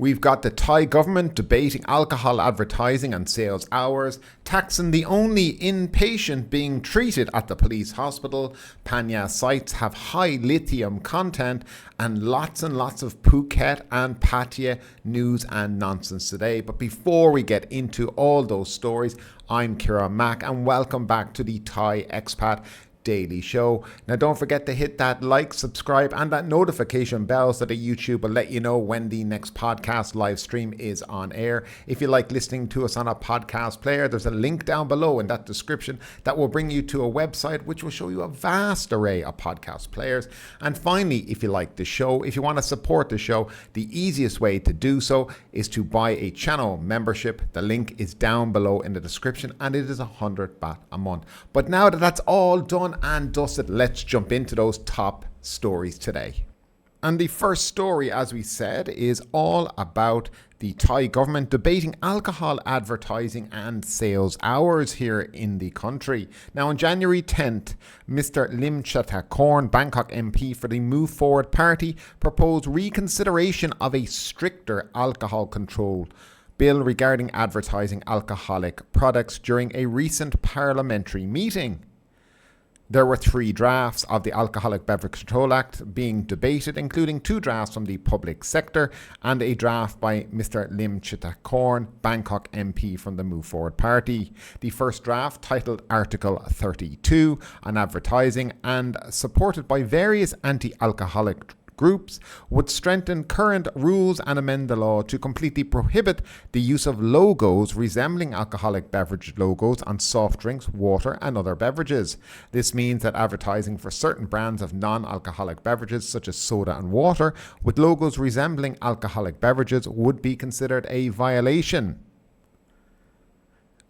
We've got the Thai government debating alcohol advertising and sales hours, Thaksin the only inpatient being treated at the police hospital, Pattaya sites have high lithium content, and lots of Phuket and Pattaya news and nonsense today. But before we get into all those stories, I'm Kira Mack and welcome back to the Thai Expat Daily Show. Now don't forget to hit that like, subscribe and that notification bell so that YouTube will let you know when the next podcast live stream is on air. If you like listening to us on a podcast player, there's a link down below in that description that will bring you to a website which will show you a vast array of podcast players. And finally, if you like the show, if you want to support the show, the easiest way to do so is to buy a channel membership. The link is down below in the description and it is 100 baht a month. But now that that's all done and dusted, let's jump into those top stories today. And the first story, as we said, is all about the Thai government debating alcohol advertising and sales hours here in the country. Now, on January 10th, Mr. Limchitrakorn, Bangkok MP for the Move Forward Party, proposed reconsideration of a stricter alcohol control bill regarding advertising alcoholic products during a recent parliamentary meeting. There were 3 drafts of the Alcoholic Beverage Control Act being debated, including 2 drafts from the public sector and a draft by Mr. Limchitrakorn, Bangkok MP from the Move Forward Party. The first draft, titled Article 32 on advertising and supported by various anti-alcoholic groups, would strengthen current rules and amend the law to completely prohibit the use of logos resembling alcoholic beverage logos on soft drinks, water and other beverages. This means that advertising for certain brands of non-alcoholic beverages such as soda and water with logos resembling alcoholic beverages would be considered a violation.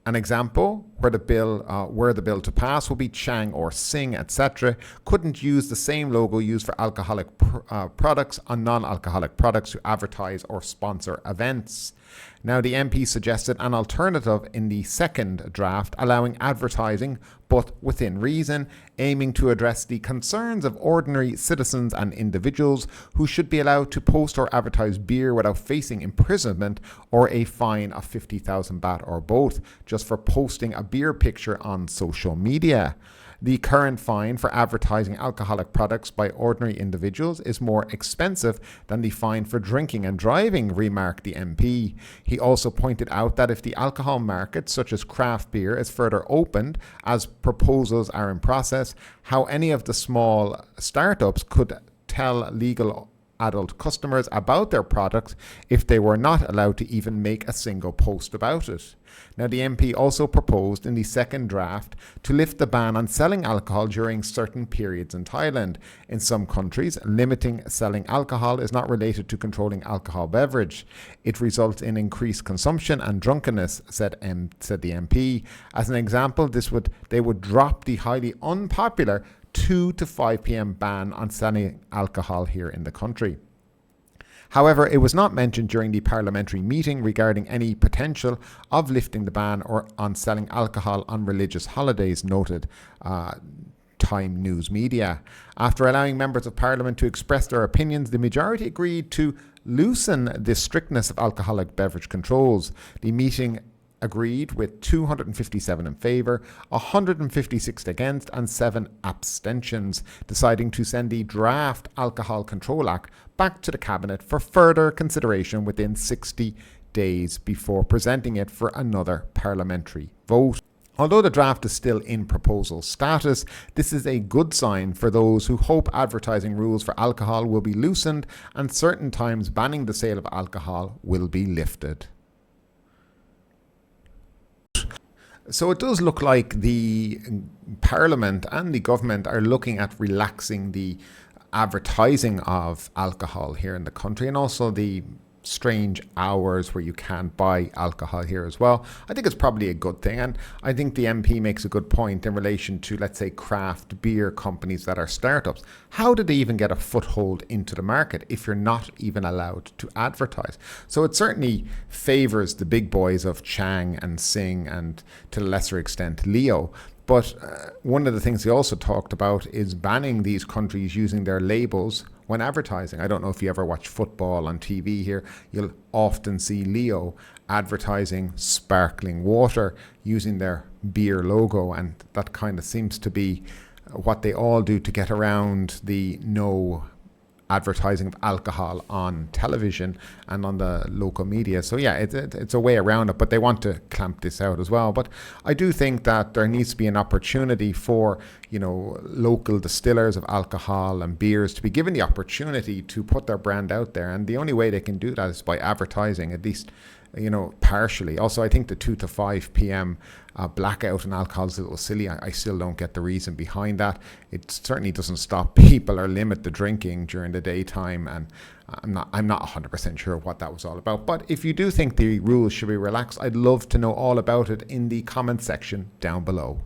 An example where the bill to pass will be Chang or Sing, etc., couldn't use the same logo used for alcoholic products on non-alcoholic products to advertise or sponsor events. Now, the MP suggested an alternative in the second draft, allowing advertising, but within reason, aiming to address the concerns of ordinary citizens and individuals who should be allowed to post or advertise beer without facing imprisonment or a fine of 50,000 baht or both, just for posting a beer picture on social media. The current fine for advertising alcoholic products by ordinary individuals is more expensive than the fine for drinking and driving, remarked the MP. He also pointed out that if the alcohol market, such as craft beer, is further opened, as proposals are in process, how any of the small startups could tell legal adult customers about their products if they were not allowed to even make a single post about it. Now, the MP also proposed in the second draft to lift the ban on selling alcohol during certain periods in Thailand. In some countries, limiting selling alcohol is not related to controlling alcohol beverage. It results in increased consumption and drunkenness, said the MP. As an example, they would drop the highly unpopular 2 to 5 p.m. ban on selling alcohol here in the country. However, it was not mentioned during the parliamentary meeting regarding any potential of lifting the ban or on selling alcohol on religious holidays, noted Time News Media. After allowing members of parliament to express their opinions, the majority agreed to loosen the strictness of alcoholic beverage controls. The meeting agreed with 257 in favour, 156 against and 7 abstentions, deciding to send the draft Alcohol Control Act back to the Cabinet for further consideration within 60 days before presenting it for another parliamentary vote. Although the draft is still in proposal status, this is a good sign for those who hope advertising rules for alcohol will be loosened and certain times banning the sale of alcohol will be lifted. So it does look like the Parliament and the government are looking at relaxing the advertising of alcohol here in the country, and also the strange hours where you can't buy alcohol here as well. I think it's probably a good thing, and I think the MP makes a good point in relation to, let's say, craft beer companies that are startups. How did they even get a foothold into the market if you're not even allowed to advertise? So it certainly favors the big boys of Chang and Sing and to a lesser extent Leo. But one of the things he also talked about is banning these countries using their labels when advertising. I don't know if you ever watch football on TV here. You'll often see Leo advertising sparkling water using their beer logo, and that kind of seems to be what they all do to get around the no advertising of alcohol on television and on the local media. So yeah, it's a way around it, but they want to clamp this out as well. But I do think that there needs to be an opportunity for, local distillers of alcohol and beers to be given the opportunity to put their brand out there. And the only way they can do that is by advertising, at least, partially. Also, I think the 2 to 5 p.m. Blackout on alcohol is a little silly. I still don't get the reason behind that. It certainly doesn't stop people or limit the drinking during the daytime, and I'm not 100% sure what that was all about. But if you do think the rules should be relaxed, I'd love to know all about it in the comment section down below.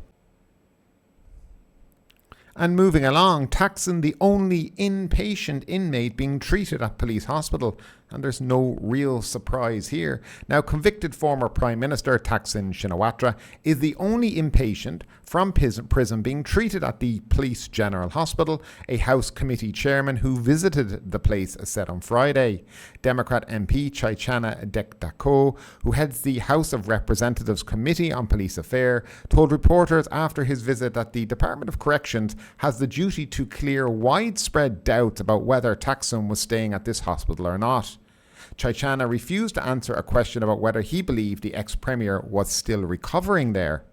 And moving along, Thaksin, the only inpatient inmate being treated at police hospital. And there's no real surprise here. Now, convicted former Prime Minister Thaksin Shinawatra is the only inpatient from prison being treated at the Police General Hospital, a House Committee chairman who visited the place said on Friday. Democrat MP Chaichana Dekdako, who heads the House of Representatives Committee on Police Affairs, told reporters after his visit that the Department of Corrections has the duty to clear widespread doubts about whether Thaksin was staying at this hospital or not. Chaichana refused to answer a question about whether he believed the ex-premier was still recovering there.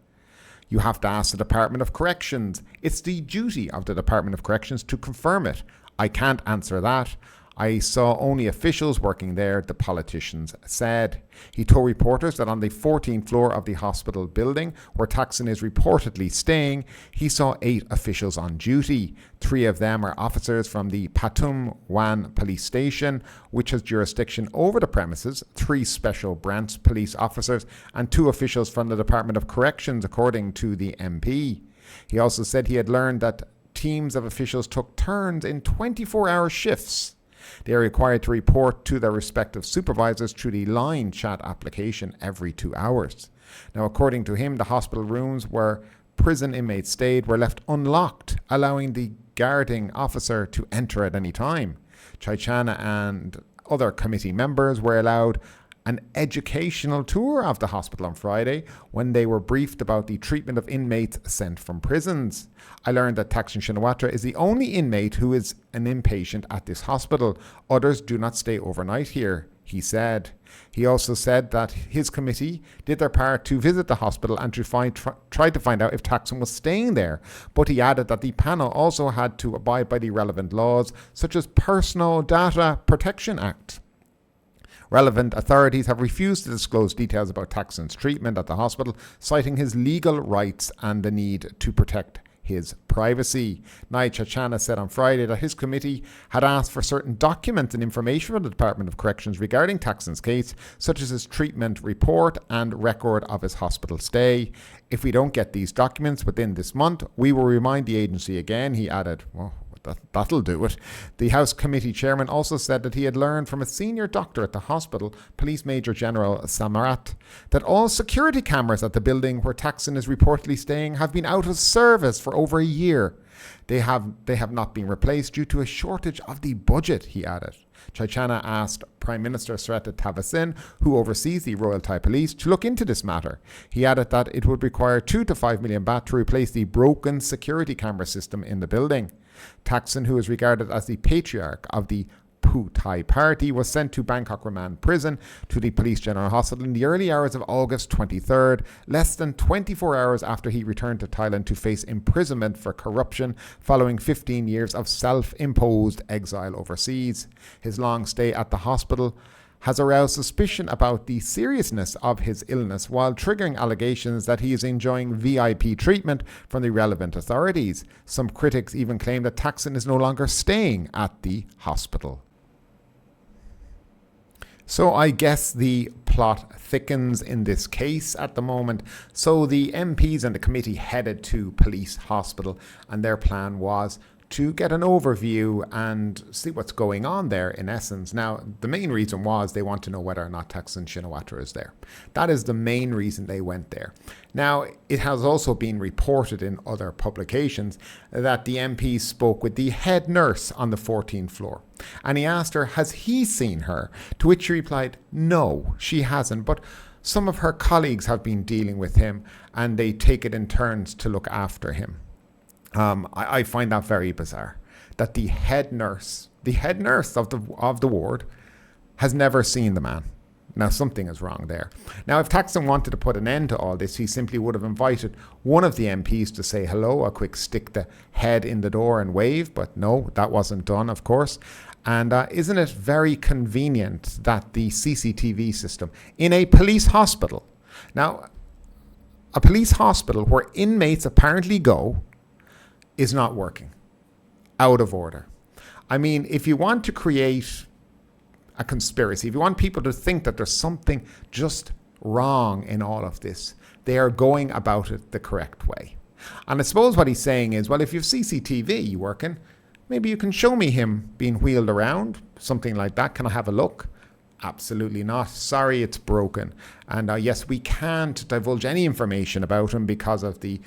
You have to ask the Department of Corrections. It's the duty of the Department of Corrections to confirm it. I can't answer that. I saw only officials working there, the politicians said. He told reporters that on the 14th floor of the hospital building, where Thaksin is reportedly staying, he saw 8 officials on duty. 3 of them are officers from the Pathum Wan police station, which has jurisdiction over the premises, 3 special branch police officers, and 2 officials from the Department of Corrections, according to the MP. He also said he had learned that teams of officials took turns in 24-hour shifts. They are required to report to their respective supervisors through the line chat application every 2 hours. Now, according to him, the hospital rooms where prison inmates stayed were left unlocked, allowing the guarding officer to enter at any time. Chaichana and other committee members were allowed an educational tour of the hospital on Friday when they were briefed about the treatment of inmates sent from prisons. I learned that Thaksin Shinawatra is the only inmate who is an inpatient at this hospital. Others do not stay overnight here, he said. He also said that his committee did their part to visit the hospital and to try to find out if Thaksin was staying there. But he added that the panel also had to abide by the relevant laws, such as Personal Data Protection Act. Relevant authorities have refused to disclose details about Thaksin's treatment at the hospital, citing his legal rights and the need to protect his privacy. Chaichana said on Friday that his committee had asked for certain documents and information from the Department of Corrections regarding Thaksin's case, such as his treatment report and record of his hospital stay. If we don't get these documents within this month, we will remind the agency again, he added. Well, that'll do it. The House Committee chairman also said that he had learned from a senior doctor at the hospital, Police Major General Samarat, that all security cameras at the building where Thaksin is reportedly staying have been out of service for over a year. They have not been replaced due to a shortage of the budget, he added. Chaichana asked Prime Minister Srettha Thavisin, who oversees the Royal Thai Police, to look into this matter. He added that it would require 2 to 5 million baht to replace the broken security camera system in the building. Thaksin, who is regarded as the patriarch of the Pheu Thai party, was sent to Bangkok Remand Prison to the Police General Hospital in the early hours of August 23rd, less than 24 hours after he returned to Thailand to face imprisonment for corruption following 15 years of self-imposed exile overseas. His long stay at the hospital has aroused suspicion about the seriousness of his illness, while triggering allegations that he is enjoying VIP treatment from the relevant authorities. Some critics even claim that Thaksin is no longer staying at the hospital. So I guess the plot thickens in this case at the moment. So the MPs and the committee headed to police hospital, and their plan was to get an overview and see what's going on there, in essence. Now, the main reason was they want to know whether or not Thaksin Shinawatra is there. That is the main reason they went there. Now, it has also been reported in other publications that the MP spoke with the head nurse on the 14th floor. And he asked her, has he seen her? To which she replied, no, she hasn't. But some of her colleagues have been dealing with him and they take it in turns to look after him. I find that very bizarre, that the head nurse of the ward has never seen the man. Now, something is wrong there. Now, if Thaksin wanted to put an end to all this, he simply would have invited one of the MPs to say hello, a quick stick the head in the door and wave, but no, that wasn't done, of course. And isn't it very convenient that the CCTV system in a police hospital, now, a police hospital where inmates apparently go, is not working, out of order. I mean, if you want to create a conspiracy, if you want people to think that there's something just wrong in all of this, they are going about it the correct way. And I suppose what he's saying is, well, if you have CCTV working, maybe you can show me him being wheeled around, something like that. Can I have a look? Absolutely not. Sorry, it's broken. And yes, we can't divulge any information about him because of the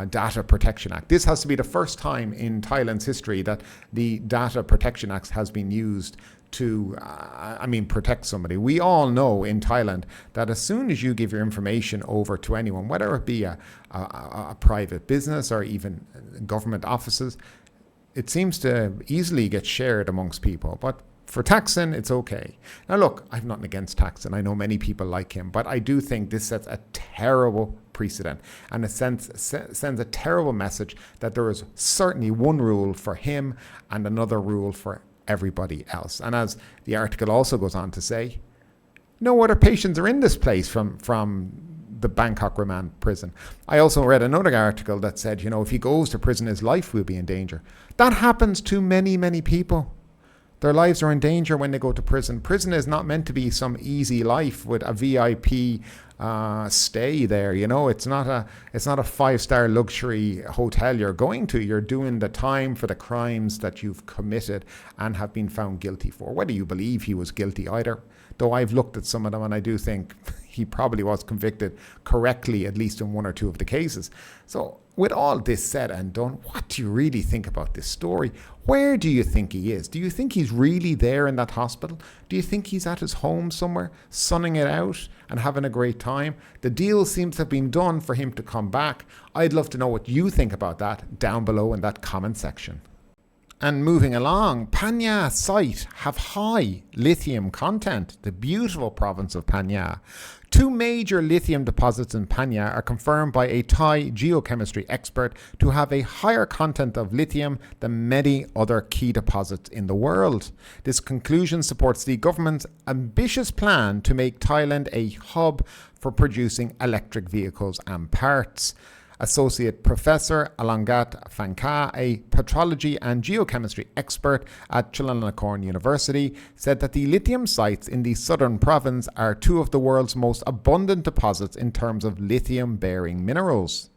Data Protection Act. This has to be the first time in Thailand's history that the Data Protection Act has been used to, protect somebody. We all know in Thailand that as soon as you give your information over to anyone, whether it be a private business or even government offices, it seems to easily get shared amongst people. But for Thaksin, it's okay. Now look, I have nothing against Thaksin. I know many people like him, but I do think this sets a terrible precedent and it sends a terrible message that there is certainly one rule for him and another rule for everybody else. And as the article also goes on to say, no other patients are in this place from the Bangkok remand prison. I also read another article that said, if he goes to prison, his life will be in danger. That happens to many, many people. Their lives are in danger when they go to prison. Prison is not meant to be some easy life with a VIP stay there. It's not a 5-star luxury hotel you're going to. You're doing the time for the crimes that you've committed and have been found guilty for. Whether you believe he was guilty either, though I've looked at some of them and I do think he probably was convicted correctly, at least in one or two of the cases. So with all this said and done, what do you really think about this story? Where do you think he is? Do you think he's really there in that hospital? Do you think he's at his home somewhere, sunning it out and having a great time? The deal seems to have been done for him to come back. I'd love to know what you think about that down below in that comment section. And moving along, Pattaya site have high lithium content, the beautiful province of Pattaya. 2 major lithium deposits in Pattaya are confirmed by a Thai geochemistry expert to have a higher content of lithium than many other key deposits in the world. This conclusion supports the government's ambitious plan to make Thailand a hub for producing electric vehicles and parts. Associate Professor Alangat Phanka, a petrology and geochemistry expert at Chulalongkorn University, said that the lithium sites in the southern province are 2 of the world's most abundant deposits in terms of lithium-bearing minerals.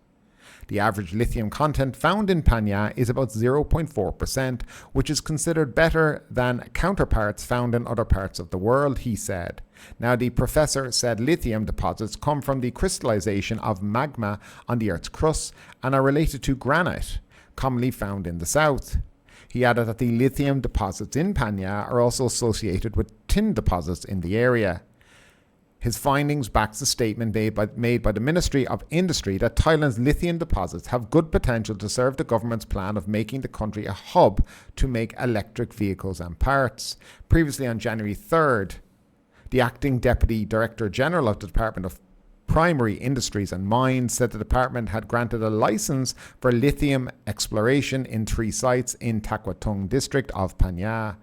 The average lithium content found in Pattaya is about 0.4%, which is considered better than counterparts found in other parts of the world, he said. Now, the professor said lithium deposits come from the crystallization of magma on the Earth's crust and are related to granite, commonly found in the south. He added that the lithium deposits in Pattaya are also associated with tin deposits in the area. His findings backs a statement made by the Ministry of Industry that Thailand's lithium deposits have good potential to serve the government's plan of making the country a hub to make electric vehicles and parts. Previously on January 3rd, the acting Deputy Director General of the Department of Primary Industries and Mines said the department had granted a license for lithium exploration in 3 sites in Thak Thong district of Pattaya.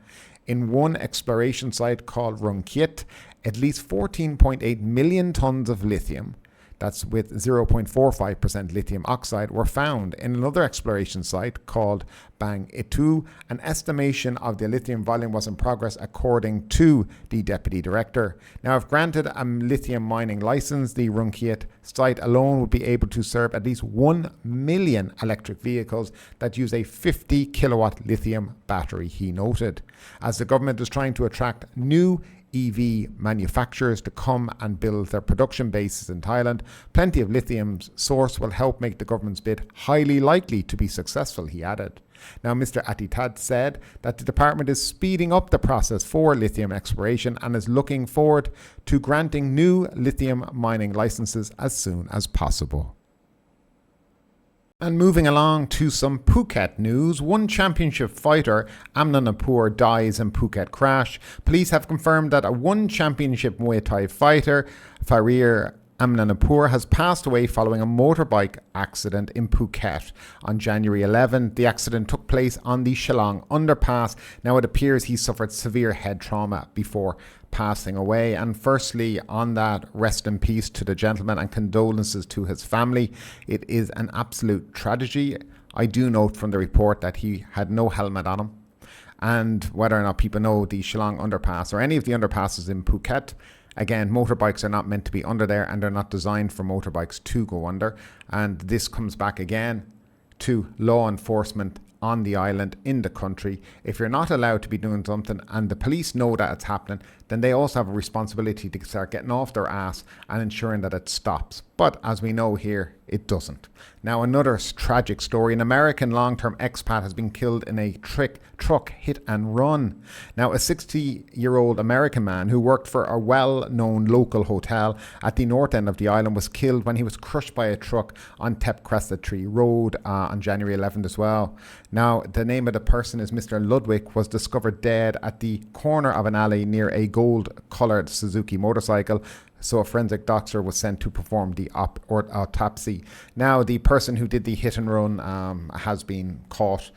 In one exploration site called Rungkiet, at least 14.8 million tons of lithium, that's with 0.45% lithium oxide, were found in another exploration site called Bang Itu. An estimation of the lithium volume was in progress according to the deputy director. Now, if granted a lithium mining license, the Runkiat site alone would be able to serve at least 1 million electric vehicles that use a 50 kilowatt lithium battery, he noted. As the government is trying to attract new EV manufacturers to come and build their production bases in Thailand, plenty of lithium's source will help make the government's bid highly likely to be successful, he added. Now, Mr. Atitad said that the department is speeding up the process for lithium exploration and is looking forward to granting new lithium mining licenses as soon as possible. And moving along to some Phuket news, one championship fighter, Amnanapur, dies in Phuket crash. Police have confirmed that one championship Muay Thai fighter, Farir Amnanapur, has passed away following a motorbike accident in Phuket on January 11. The accident took place on the Shillong underpass. Now, it appears he suffered severe head trauma before passing away. And firstly, on that, rest in peace to the gentleman and condolences to his family. It is an absolute tragedy. I do note from the report that he had no helmet on him. And whether or not people know the Shillong underpass or any of the underpasses in Phuket, again, motorbikes are not meant to be under there, and they're not designed for motorbikes to go under. And this comes back again to law enforcement on the island, in the country. If you're not allowed to be doing something and the police know that it's happening, then they also have a responsibility to start getting off their ass and ensuring that it stops. But as we know here, it doesn't. Now, another tragic story. An American long-term expat has been killed in a truck hit and run. Now, a 60-year-old American man who worked for a well-known local hotel at the north end of the island was killed when he was crushed by a truck on Tep Crested Tree Road on January 11th as well. Now, the name of the person is Mr. Ludwig, was discovered dead at the corner of an alley near a gold-coloured Suzuki motorcycle. So a forensic doctor was sent to perform the autopsy. Now, the person who did the hit and run has been caught.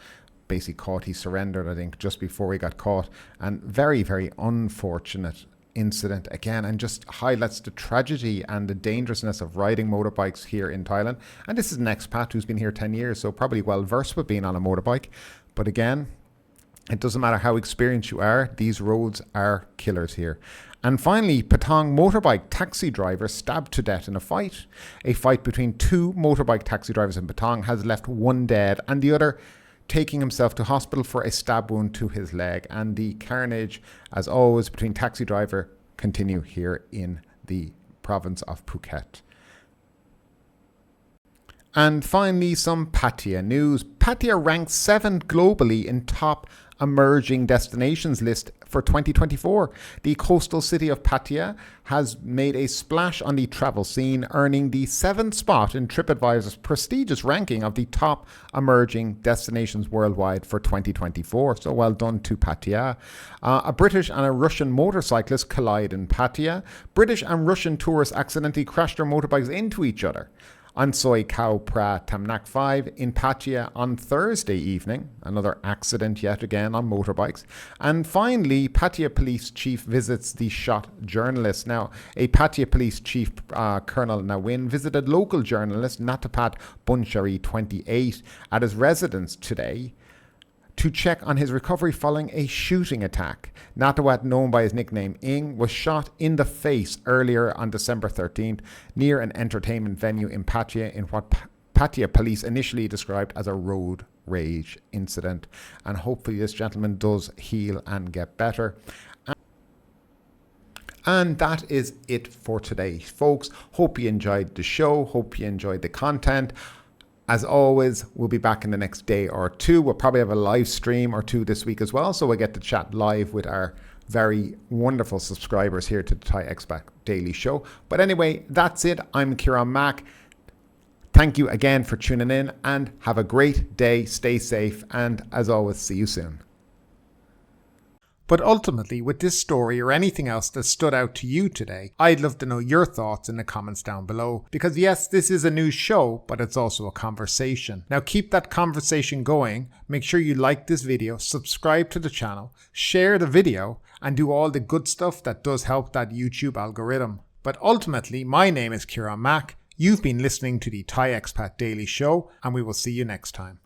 Basically caught. He surrendered, I think, just before he got caught. And very, very unfortunate incident again, and just highlights the tragedy and the dangerousness of riding motorbikes here in Thailand. And this is an expat who's been here 10 years, so probably well versed with being on a motorbike. But again, it doesn't matter how experienced you are, these roads are killers here. And finally, Patong motorbike taxi driver stabbed to death in a fight. A fight between two motorbike taxi drivers in Patong has left one dead and the other taking himself to hospital for a stab wound to his leg. And the carnage, as always, between taxi driver continue here in the province of Phuket. And finally, some Pattaya news. Pattaya ranks 7th globally in top emerging destinations list for 2024. The coastal city of Pattaya has made a splash on the travel scene, earning the 7th spot in TripAdvisor's prestigious ranking of the top emerging destinations worldwide for 2024. So well done to Pattaya. A British and a Russian motorcyclist collide in Pattaya. British and Russian tourists accidentally crashed their motorbikes into each other on Soi Khao Pra Tamnak 5 in Pattaya on Thursday evening. Another accident yet again on motorbikes. And finally, Pattaya Police Chief visits the shot journalist. Now, a Pattaya Police Chief, Colonel Nawin, visited local journalist Natapat Bunchari, 28, at his residence today to check on his recovery following a shooting attack. Natawat, known by his nickname Ing, was shot in the face earlier on December 13th near an entertainment venue in Pattaya in what Pattaya police initially described as a road rage incident. And hopefully this gentleman does heal and get better. And that is it for today, folks. Hope you enjoyed the show. Hope you enjoyed the content. As always, we'll be back in the next day or two. We'll probably have a live stream or two this week as well, so we'll get to chat live with our very wonderful subscribers here to the Thai Expat Daily Show. But anyway, that's it. I'm Kieran Mack. Thank you again for tuning in and have a great day. Stay safe and as always, see you soon. But ultimately, with this story or anything else that stood out to you today, I'd love to know your thoughts in the comments down below. Because yes, this is a news show, but it's also a conversation. Now keep that conversation going. Make sure you like this video, subscribe to the channel, share the video, and do all the good stuff that does help that YouTube algorithm. But ultimately, my name is Kieran Mack. You've been listening to the Thai Expat Daily Show, and we will see you next time.